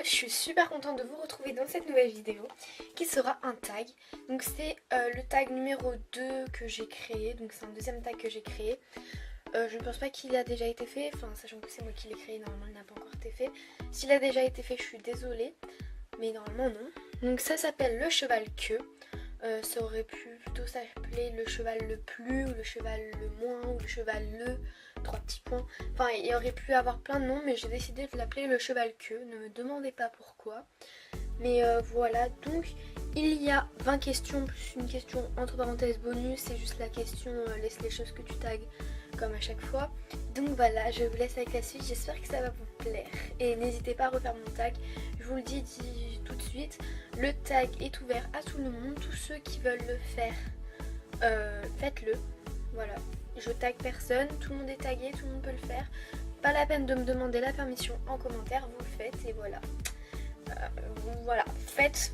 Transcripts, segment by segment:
je suis super contente de vous retrouver dans cette nouvelle vidéo qui sera un tag. Donc c'est le tag numéro 2 que j'ai créé, donc c'est un deuxième tag que j'ai créé. Je ne pense pas qu'il a déjà été fait, enfin sachant que c'est moi qui l'ai créé, normalement il n'a pas encore été fait. S'il a déjà été fait, je suis désolée, mais normalement non. Donc ça s'appelle le cheval queue. Ça aurait pu plutôt s'appeler le cheval le plus, ou le cheval le moins, ou le cheval le 3 petits points. Enfin, il aurait pu avoir plein de noms, mais j'ai décidé de l'appeler le cheval queue. Ne me demandez pas pourquoi. Mais voilà, donc il y a 20 questions, plus une question entre parenthèses bonus. C'est juste la question laisse les choses que tu tags, comme à chaque fois. Donc voilà, je vous laisse avec la suite. J'espère que ça va vous plaire. Et n'hésitez pas à refaire mon tag. Je vous le dis tout de suite, le tag est ouvert à tout le monde. Tous ceux qui veulent le faire, faites-le. Voilà, je tag personne, tout le monde est tagué, tout le monde peut le faire. Pas la peine de me demander la permission en commentaire, vous le faites et voilà. Voilà, faites,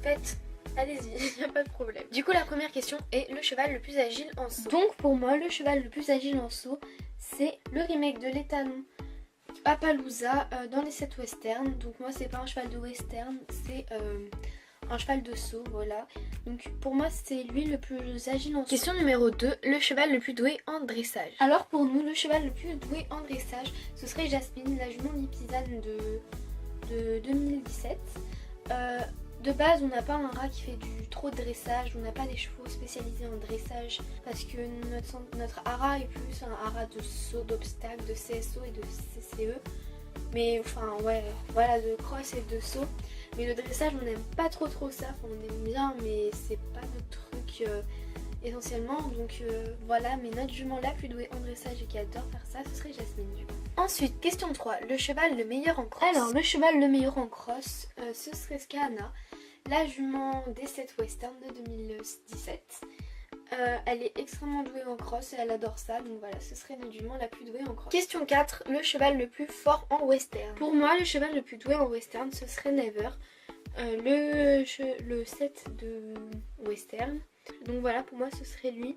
allez-y, il n'y a pas de problème. Du coup la première question est le cheval le plus agile en saut. Donc pour moi le cheval le plus agile en saut, c'est le remake de l'étalon Appaloosa dans les 7 westerns. Donc moi c'est pas un cheval de western, c'est un cheval de saut, voilà. Donc pour moi c'est lui le plus agile en saut. Question numéro 2, le cheval le plus doué en dressage. Alors pour nous le cheval le plus doué en dressage, ce serait Jasmine, la jument lipisane de 2017. De base on n'a pas un rat qui fait du trop de dressage, on n'a pas des chevaux spécialisés en dressage parce que notre hara est plus un hara de saut, d'obstacles, de CSO et de CCE. Mais enfin ouais, voilà, de cross et de saut. Mais le dressage on n'aime pas trop ça, enfin, on aime bien mais c'est pas notre truc essentiellement. Donc voilà, mais notre jument la plus douée en dressage et qui adore faire ça, ce serait Jasmine du coup. Ensuite, question 3, le cheval le meilleur en cross. Alors le cheval le meilleur en cross, ce serait Skahana, la jument des 7 westerns de 2017. Elle est extrêmement douée en cross et elle adore ça, donc voilà, ce serait notre jument la plus douée en cross. Question 4, le cheval le plus fort en western. Pour moi, le cheval le plus doué en western, ce serait Never, le 7 de western. Donc voilà, pour moi, ce serait lui,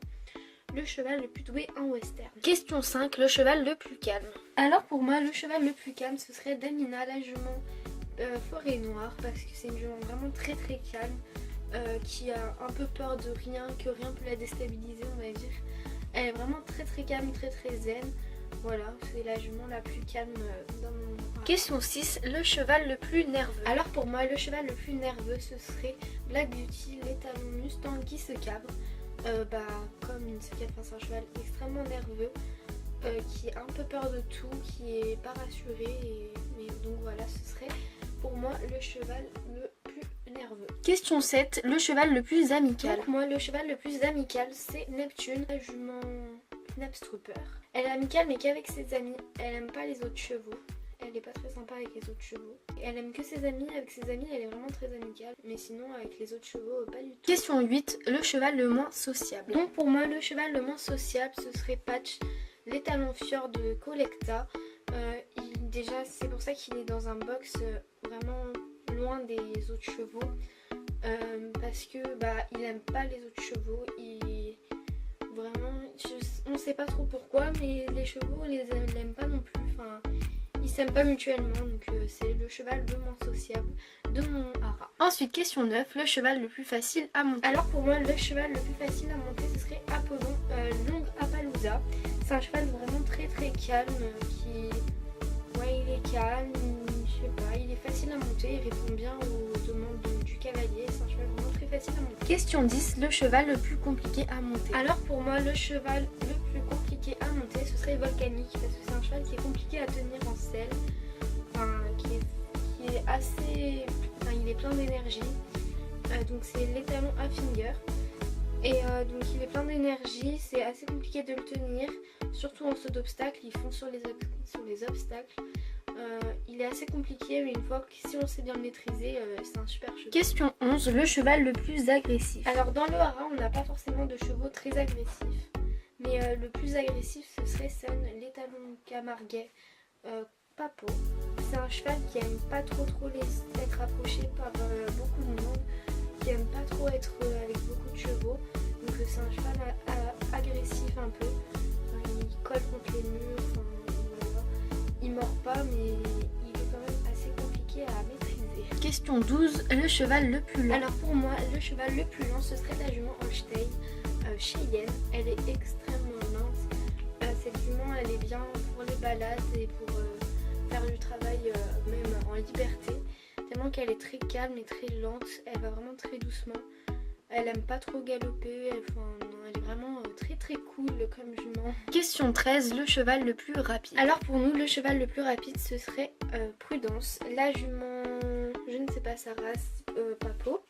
le cheval le plus doué en western. Question 5, le cheval le plus calme. Alors pour moi, le cheval le plus calme, ce serait Damina, la jument forêt noire, parce que c'est une jument vraiment très calme. Qui a un peu peur de rien, que rien peut la déstabiliser on va dire. Elle est vraiment très calme, très zen. Voilà, c'est la jument la plus calme dans mon... Question 6, le cheval le plus nerveux. Alors pour moi le cheval le plus nerveux ce serait Black Beauty, l'étalon Mustang qui se cabre. Comme une se cabre, c'est un cheval extrêmement nerveux, qui a un peu peur de tout, qui est pas rassuré mais donc voilà, ce serait pour moi le cheval le plus nerveux. Question 7, le cheval le plus amical. Donc moi le cheval le plus amical c'est Neptune, la jument Knapstrupper. Elle est amicale mais qu'avec ses amis, elle aime pas les autres chevaux. Elle est pas très sympa avec les autres chevaux. Elle aime que ses amis, avec ses amis elle est vraiment très amicale. Mais sinon avec les autres chevaux pas du tout. Question 8, le cheval le moins sociable. Donc pour moi le cheval le moins sociable ce serait Patch, l'étalon fjord de Collecta. Déjà c'est pour ça qu'il est dans un box vraiment loin des autres chevaux. Parce que il aime pas les autres chevaux. Vraiment, on sait pas trop pourquoi, mais les chevaux l'aiment pas non plus. Enfin, ils s'aiment pas mutuellement, donc c'est le cheval le moins sociable de mon hara. Ensuite, question 9, le cheval le plus facile à monter. Alors pour moi, le cheval le plus facile à monter, ce serait Apollon, Long Appaloosa. C'est un cheval vraiment très calme, il est calme, je sais pas, il est facile à monter, il répond bien aux demandes du cavalier, c'est un cheval vraiment très facile à monter. Question 10, le cheval le plus compliqué à monter. Alors pour moi, le cheval le plus compliqué à monter, ce serait Volcanique, parce que c'est un cheval qui est compliqué à tenir en selle, qui est assez... il est plein d'énergie, donc c'est l'étalon à Finger. Et donc il est plein d'énergie, c'est assez compliqué de le tenir, surtout en saut d'obstacles, ils font sur les obstacles. Il est assez compliqué mais une fois que si on sait bien le maîtriser, c'est un super cheval. Question 11, le cheval le plus agressif. Alors dans le hara on n'a pas forcément de chevaux très agressifs, mais le plus agressif ce serait Sun, l'étalon camarguais Papo. C'est un cheval qui aime pas trop être approché par beaucoup de monde, qui aime pas trop être avec beaucoup de chevaux, donc c'est un cheval agressif un peu. Il colle contre les murs, voilà. Il mord pas mais il est quand même assez compliqué à maîtriser. Question 12, le cheval le plus lent. Alors pour moi, le cheval le plus lent, ce serait la jument Holstein Cheyenne. Elle est extrêmement lente. Cette jument, elle est bien pour les balades et pour faire du travail même en liberté. Tellement qu'elle est très calme et très lente. Elle va vraiment très doucement. Elle aime pas trop galoper. Elle est vraiment très cool comme jument. Question 13, le cheval le plus rapide. Alors pour nous, le cheval le plus rapide, ce serait Prudence. La jument, je ne sais pas sa race, Papo.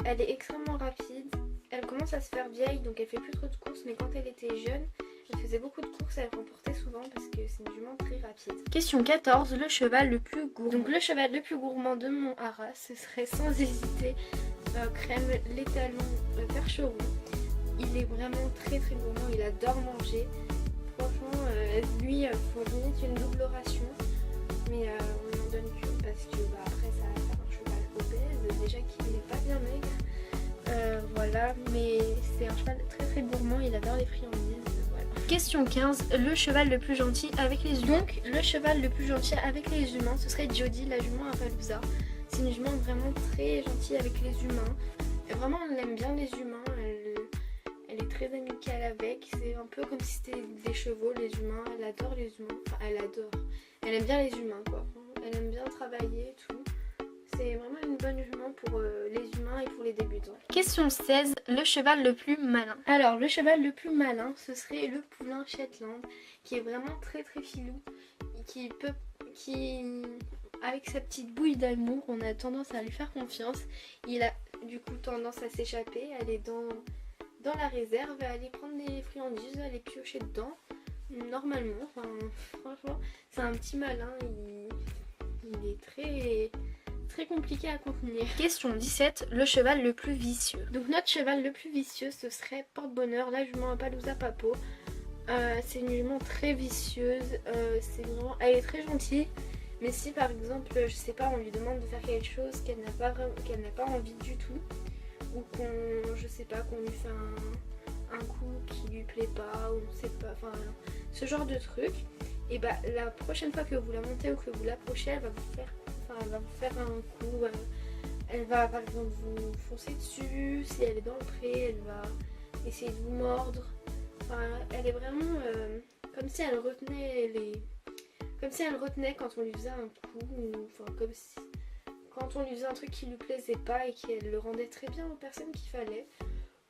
Elle est extrêmement rapide. Elle commence à se faire vieille, donc elle fait plus trop de courses. Mais quand elle était jeune, elle faisait beaucoup de courses. Elle remportait souvent parce que c'est une jument très rapide. Question 14, le cheval le plus gourmand. Donc le cheval le plus gourmand de mon haras, ce serait sans hésiter Crème l'étalon percheron. Il est vraiment très gourmand, il adore manger. Franchement, lui, faut limite une double ration. Mais on n'en donne qu'une parce que après ça va faire un cheval obèse. Déjà qu'il n'est pas bien maigre. Voilà, mais c'est un cheval très gourmand, il adore les friandises. Voilà. Question 15, le cheval le plus gentil avec les humains. Donc le cheval le plus gentil avec les humains, ce serait Jody, la jument Appaloosa. C'est une jument vraiment très gentille avec les humains. Et vraiment, elle aime bien les humains. Elle est très amicale avec. C'est un peu comme si c'était des chevaux, les humains. Elle adore les humains. Enfin, elle adore. Elle aime bien les humains, quoi. Elle aime bien travailler et tout. C'est vraiment une bonne jument pour les humains et pour les débutants. Question 16, le cheval le plus malin. Alors, le cheval le plus malin, ce serait le poulain Shetland, qui est vraiment très filou. Avec sa petite bouille d'amour, on a tendance à lui faire confiance. Il a du coup tendance à s'échapper, aller dans la réserve, à aller prendre des friandises, à les piocher dedans. Normalement, franchement, c'est un petit malin. Il est très compliqué à contenir. Question 17, le cheval le plus vicieux. Donc notre cheval le plus vicieux, ce serait Porte-Bonheur, la jument Appaloosa Papo. C'est une jument très vicieuse. Elle est très gentille. Mais si par exemple, je sais pas, on lui demande de faire quelque chose qu'elle n'a pas envie du tout, ou qu'on lui fait un coup qui lui plaît pas, ou on sait pas, ce genre de truc, et bah la prochaine fois que vous la montez ou que vous l'approchez, elle va vous faire un coup, elle va par exemple vous foncer dessus, si elle est dans le pré, elle va essayer de vous mordre, elle est vraiment comme si elle retenait quand on lui faisait un coup, comme si quand on lui faisait un truc qui lui plaisait pas et qu'elle le rendait très bien aux personnes qu'il fallait.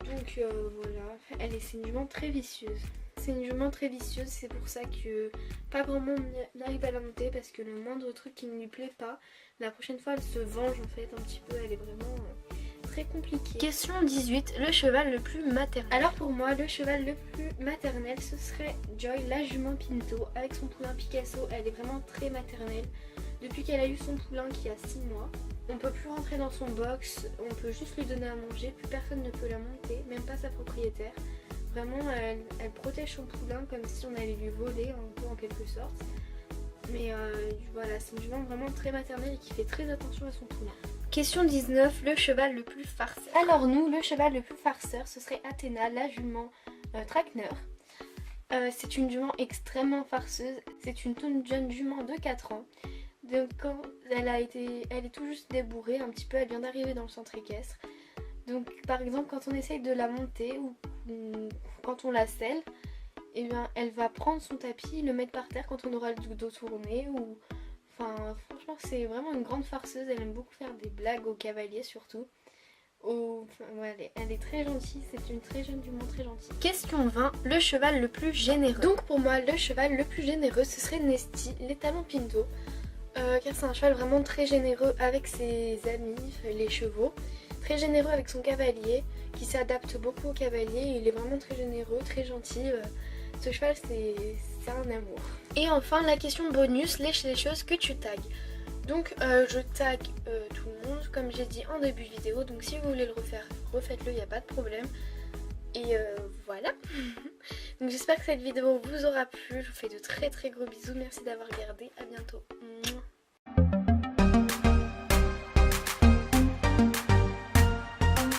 Donc voilà, c'est une jument très vicieuse. C'est une jument très vicieuse, c'est pour ça que pas grand monde n'arrive à la monter parce que le moindre truc qui ne lui plaît pas, la prochaine fois elle se venge en fait un petit peu, elle est vraiment très compliquée. Question 18, le cheval le plus maternel. Alors pour moi, le cheval le plus maternel, ce serait Joy, la jument Pinto, avec son poulain Picasso. Elle est vraiment très maternelle. Depuis qu'elle a eu son poulain qui a 6 mois, on peut plus rentrer dans son box, on peut juste lui donner à manger, plus personne ne peut la monter, même pas sa propriétaire. Vraiment, elle protège son poulain comme si on allait lui voler un peu en quelque sorte. Mais voilà, c'est une jument vraiment très maternelle et qui fait très attention à son poulain. Question 19, le cheval le plus farceur. Alors nous, le cheval le plus farceur, ce serait Athéna, la jument Traqueneur. C'est une jument extrêmement farceuse. C'est une toute jeune jument de 4 ans. Donc quand elle est tout juste débourrée un petit peu, elle vient d'arriver dans le centre équestre. Donc par exemple quand on essaye de la monter ou quand on la selle, eh bien, elle va prendre son tapis, le mettre par terre quand on aura le dos tourné. Franchement c'est vraiment une grande farceuse, elle aime beaucoup faire des blagues aux cavaliers surtout. Elle est très gentille, c'est une très jeune jument très gentille. Question 20, le cheval le plus généreux. Donc pour moi le cheval le plus généreux ce serait Nesty, l'étalon Pinto. Car c'est un cheval vraiment très généreux avec ses amis, les chevaux. Très généreux avec son cavalier, qui s'adapte beaucoup au cavalier. Il est vraiment très généreux, très gentil. Ce cheval c'est un amour. Et enfin la question bonus, les choses que tu tags. Donc je tag tout le monde comme j'ai dit en début de vidéo. Donc si vous voulez le refaire, refaites-le, il n'y a pas de problème. Et voilà. Donc j'espère que cette vidéo vous aura plu. Je vous fais de très gros bisous. Merci d'avoir regardé. À bientôt.